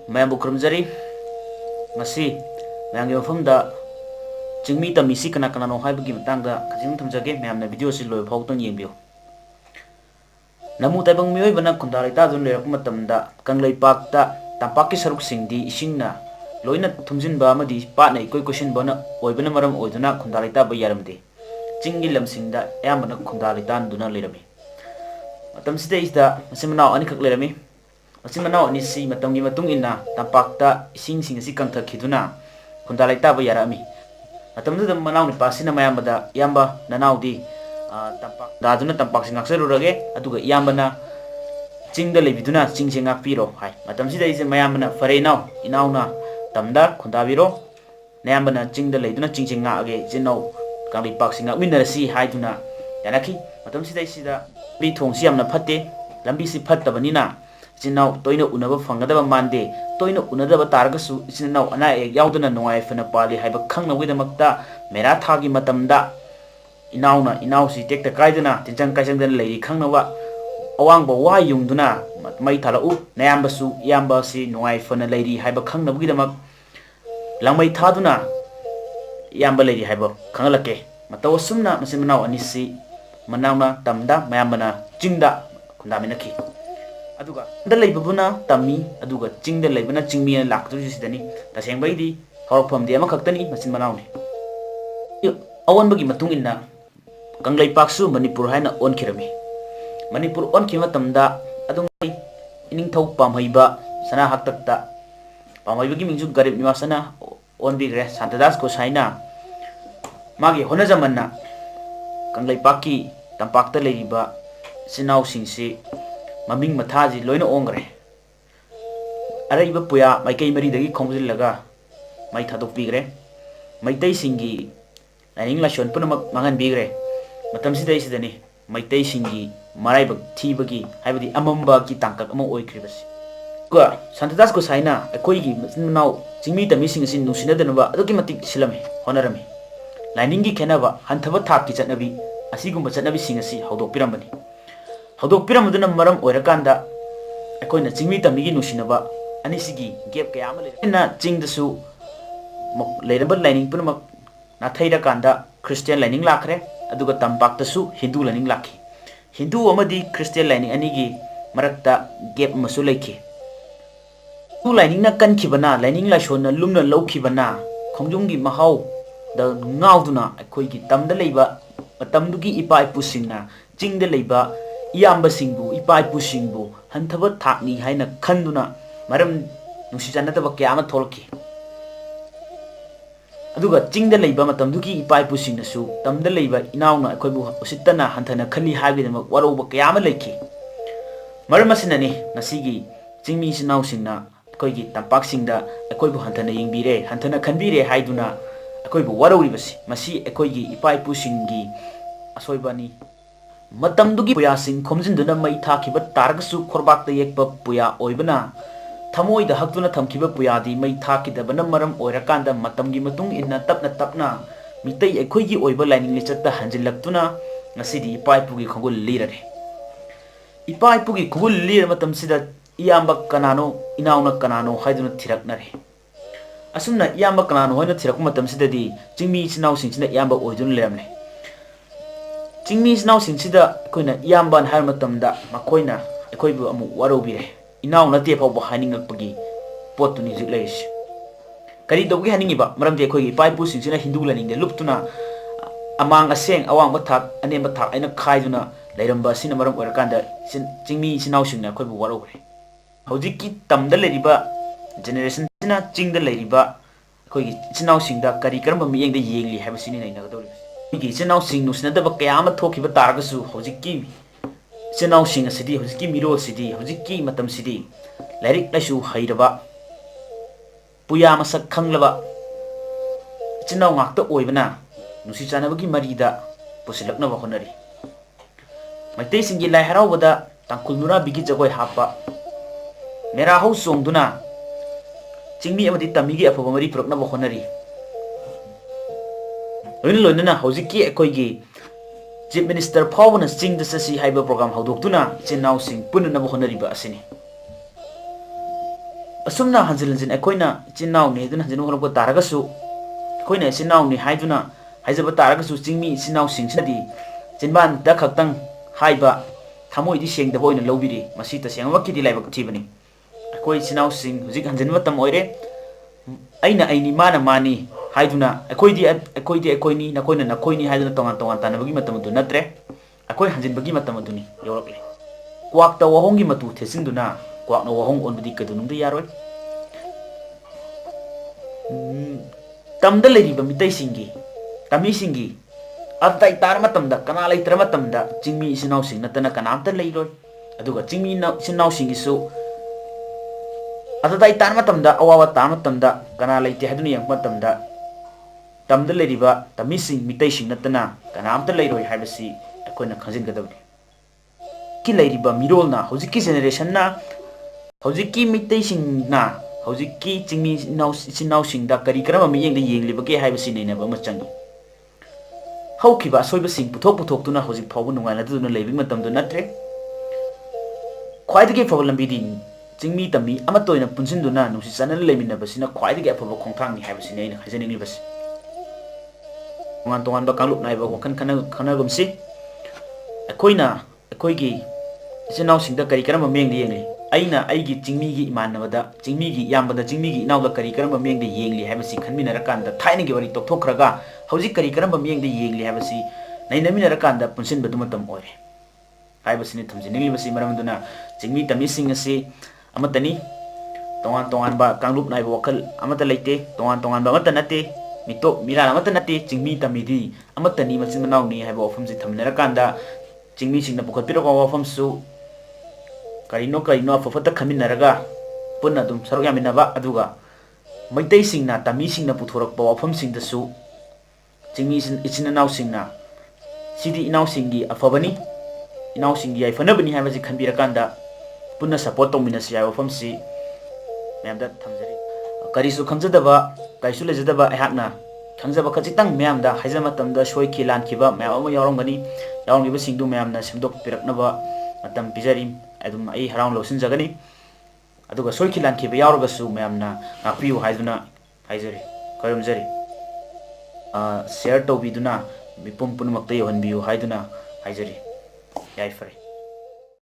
Mayambu kurumjari masi mayamgi mafamda Chingmi Tammi si kanano haibagi matangda kajing thamjage mayamna video si loi phau tang yengbiyo. Namu taibang miyoi bana khundalai ta dun lerak matamda kanglai pakta tampaki saruk singdi isingna loina thumjinba amadi patna ikoi question bana oibana maram oiduna khundalai ta ba yaramde chingi lamsingda ayamana khundalai ta duna lerami matam sida isda masimana ani khak lerami masimana ani si matamgi matung inna tampakta ising sing si kangthak khiduna khundalai ta ba yarami matamda manau ni pasina mayamada yamba nanaudi tampak daduna tampak sing akserurage aduga yambana chingda lebiduna chingse ngakpiro hai matam sida ise mayamna fare nau inauna tamda khundabiro nayambana chingda leiduna chingse ngage jinau kangli pak sing ngakminarasi haiduna yanaki matam sida isida bi thongsi yamna phatte lambi si phattabanina jinau toina unaba fangadaba mande toina unadaba taragasu jinau ana ek yauduna nongai fana pali haiba khangna widamakta mera thagi matamda inauna inausi tekta kaiduna tinjang kaisangdan lei khangnawa awangba wa yungduna mai thalau nayambasu yamba si nongai fana leiri haiba khangnabugidamak langmai thaduna yamba leiri haiba khangalake mataw sumna masimnau anisi manauna tamda mayambana chingda khundaminaki aduga da leibabuna tammi aduga chingda leibana chingmi laktujisidani tasengbaidi Hourakphmdu ama khaktani masin manauni awanbagi matung inna kanglai paksu Manipur haina onkirami Manipur onkima tamda adungai Ningthoujam haiba sana haktakta pamaibagi mingju Karemnaba sana onbigre santadas ko saina magi honajamanna kanglai pakki tampakta leiriba sinau singsi maming mathaji loina ongre araiba puya maikai maridagi khongjillaga mai thadok bigre maitai singi laning la shon punamak mangan bigre matam sida isidani maitai singi maraiba thibagi haibadi amamba ki tangkak ama oikribasi ko santadas ko saina akoigi nau Chingmi Tammi sing sin nusinadana aduki matik silame honarami lainingi khenaba hanthaba thakki chatnabi asigumba chatnabi singasi hawdokpirambani hawdokpiramaduna maram oirakanda akoina Chingmi Tammi gi nusinaba anisigi gap kaya ama lena chingdasu leiraba laining punamak nathaira kanda Christian laining lakhre aduga tampaktasu Hindu laining lakhi Hindu amadi Christian laining anigi marakta gap masu leikhi Hindu laining na kankhibana laining la shona lumna lawkhibana khongjunggi mahau da ngauduna akoigi tamda leiba matamdugi ipa ipusingna chingda leiba iyamba singbu ipa ipusingbu hanthaba thakni haina khanduna maram nusijanataba kayama tholki aduga chingda leiba matamdugi ipa ipusingnasu tamda leiba inauna akoibu usittana hanthana khali haibidama waroba kayama leikhi maram asinani nasigi chingmi sinau singna akoigi tampak singda akoibu hanthana yengbire hanthana khanbire haiduna akoibu waroribasi masi akoigi ipa ipusingi asoibani matamdugi puya sing khomjinduna mai thakiba targasu khorbakta yekpa puya oibana thamoida haktuna thamkiba puyadi mai thakidabana maram oirakanda matamgi matung inna tapna mitai akoigi oiba lining lichatta hanjilaktuna ngasidi ipa ipugi khogul lirare ipa ipugi khogul lir matam sida iyamba kanano inauna kanano haiduna thiraknare asumna iyamba kanano hoina thirakku matam sidadi chingmi sinau singsina iyamba oidun leramle chingmi sinau singsida koina iyamba har matamda makoina akoibu amu warobire inauna te phaw hainingakpagi potuni jikleis kari dogi haningiba maramde akoigi paipu singsina Hindu laningde luptuna amang aseng awang bathak anemba thak aina khaiduna leiramba sina maram orakanda chingmi sinau singna akoibu warobire hojiki tamda leriba generation sina chingda leriba akoigi sinau singda kari karamba miyengda yengli habasini nainagadori migi sinau sing nusinadaba kayama thokiba taragasu hojiki sinau sing asidi hojiki miro sidi hojiki matam sidi lairik laisu hairaba puya masak khanglaba sinau ngakta oibana nusi chanabagi marida posilaknaba honari maitai singi lai haraubada tangkulnura bigi jagoi hapa mera hau songduna Chingmi amadi Tammigi afaba mari puraknaba honari loinana hojiki akoigi Chief Minister phaubana chingda sasi haiba program haudoktuna chinau sing punanaba honariba asini asumna hanjil hanjin akoina chinaw ni dun hanjin holok taragasu akoina chinaw ni haiduna haijaba taragasu chingmi chinaw singsinadi chinban da khaktang haiba thamoi di seng da boina lobiri masi ta seng wakki di laibak thibani akoi chinaw sing hujik hanjin matam oire aina aini mana mani haiduna akoini nakoini haiduna tongan tongan tanabagi matam du natre akoi hanjin bagi matam duni yorokle kwak ta wahongi matu thesinduna kwak no wahong onbudi kadunum de yaroi tamda leriba mitai singi tami singi atai tar matamda kana leitra matamda chingmi sinau sing natana kanamta leiroi aduga chingmi sinau singi su atai tar matamda awawa tar matamda kana leite haduni yang matamda tamda leriba tami sing mitai sing natana kanamta leiroi haibasi akoina khajin gadabni ki leiriba mirolna hojiki generation na hojiki mitai sing na hojiki chingmi sinau sing da kari karama mi yeng de yengliba ke haibasi nei na ba machangi haukiba asoiba sing puthok tuna hojik phaoba nungaina duna leibing matam du natre khwaidagi phaoba lambi di chingmi tammi ama toina punsin duna nusi chanal leimina basina khwaidagi aphaoba khongthang ni haibasi nei na hajaning libas tongan ba kanglup naiba wakan kanagumsi akoigi sinau sing da kari karama meng de yengli aina aigi chingmi gi imanabada chingmi gi yambada chingmi gi inawda kari karamba meng de yengli haibasi khanminarakanda thaina gi wari tokthokraga hauji kari karamba meng de yengli haibasi nainaminarakanda punsin badu matam oire haibasi ni thamjini basi maramduna chingmi tammi sing asi amatani tongan ba kanglup naiba wakal amata leite tongan ba amata nate mito mirana amata nate chingmi tammi di amatani machin manaw ni haiba ofamji thamminarakanda chingmi singna pukhatpira ko wafam su karino afafata khaminaraga punna dum sarok yaminaba aduga maitai singna tami singna puthorakpa wafam singdasu chingmi ichin enaw singna sidi inaw singi afabani inaw singi ai fanabani habaji khanbirakanda punna support tongminasi ai wafam si mayamda thamjari karisu khamjadaba kaisu lejadaba aihakna khangjaba khachitang mayamda haijama tamda soiki lankiba mayam ama yaurongani yaurongliba singdu mayamna semdokpiraknaba matam pijari adum ai harang losin jagani aduga soiki lankiba yauragasu mayamna ngapiu haiduna haijari karamjari share tobiduna mipum punumakta yohanbiu haiduna haijari yai fare